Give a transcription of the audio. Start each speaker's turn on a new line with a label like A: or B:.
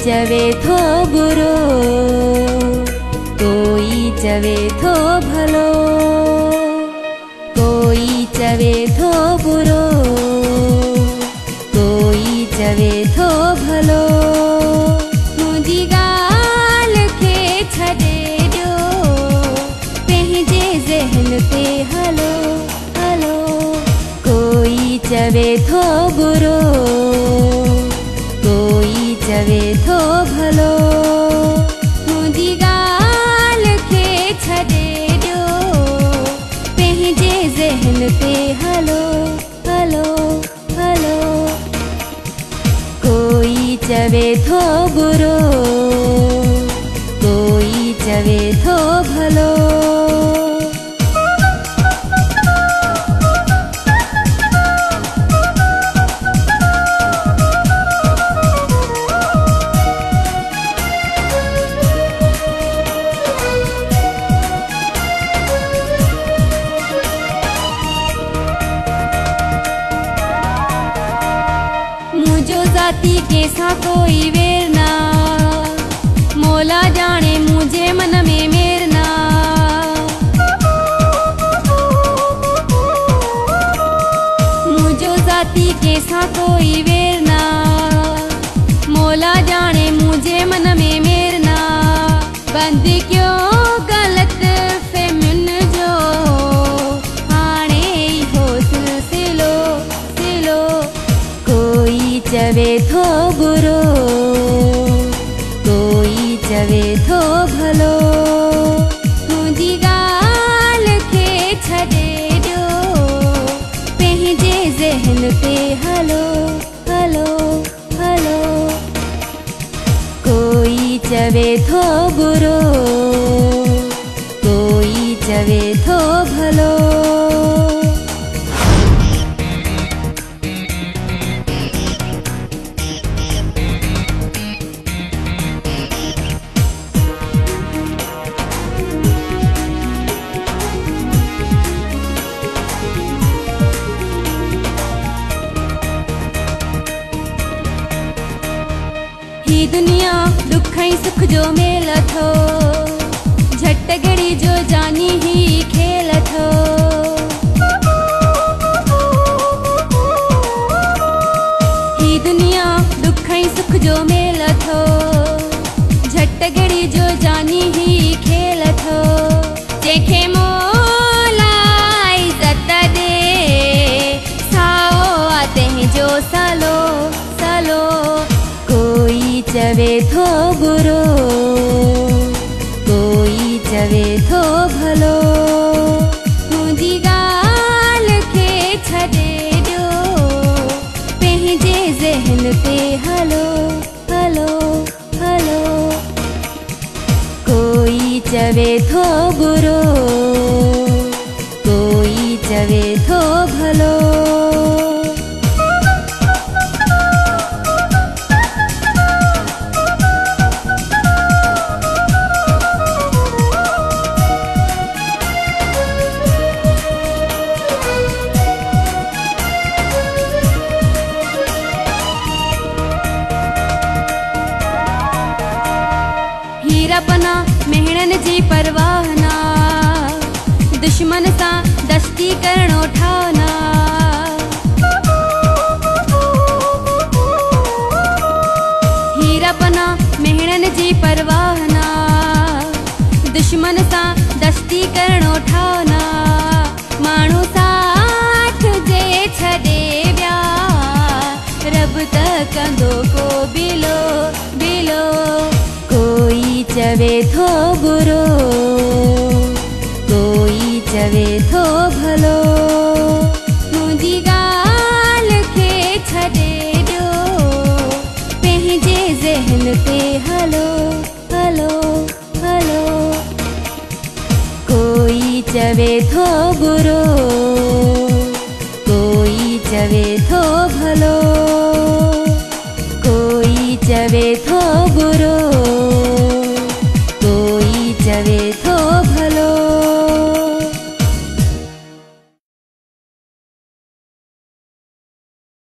A: चवे थो बुरो, कोई चवे थो भलो, कोई चवे थो बुरो, कोई चवे थो भलो। मुंहिंजी ॻाल्हि खे छॾे ॾियो, पंहिंजे ज़हन ते हलो हलो। कोई चवे थो बुरो, कोई चवे थो भलो, मुंहिंजी ॻाल्हि खे छॾे ॾियो, पंहिंजे ज़हन ते हलो हलो हलो। कोई चवे थो बुरो, कोई चवे थो भलो। जाती कैसा कोई वेर ना, मौला जाने मुझे मन में मेरना। मुझो जाती कैसा कोई वेर ना, मौला जाने मुझे मन में मेरना। बंद क्यों गलत फेमिन जो, हाणे हो सिलसिलो सिलो। कोई चवे थो बुरो, कोई चवे थो भलो, मुंहिंजी ॻाल्हि खे छॾे ॾियो, पंहिंजे ज़हन ते हलो हलो हलो। कोई चवे थो बुरो, कोई चवे थो भलो। ही दुनिया दुख ऐं सुख जो मेल थो, झट घड़ी जो जानी ही खेल थो। ही दुनिया दुख ऐं सुख जो मेल थो, झट घड़ी जो जानी ही खेल थो। जंहिंखे मौला इज़त दे, साओ आ तंहिंजो सालो सालो। कोई चवे थो बुरो, कोई चवे थो भलो, मुंहिंजी ॻाल्हि खे छॾे ॾियो, पंहिंजे ज़हन ते हलो हलो हलो। कोई चवे थो बुरो, कोई चवे थो भलो। हीरापना मेहणन जी परवाह ना, दुश्मन सां दस्ती करणो ठाना। हीरापना मेहणन जी परवाह ना, दुश्मन सां दस्ती करणो ठाना। माण्हू साथ जे छॾे विया, रब त कंदो को बिलो बिलो। कोई चवे थो बुरो, कोई चवे थो भलो, मुंहिंजी ॻाल्हि खे छॾे ॾियो, पंहिंजे ज़हन ते हलो हलो हलो। कोई चवे थो बुरो, कोई चवे थो भलो, कोई चवे थो बुरो,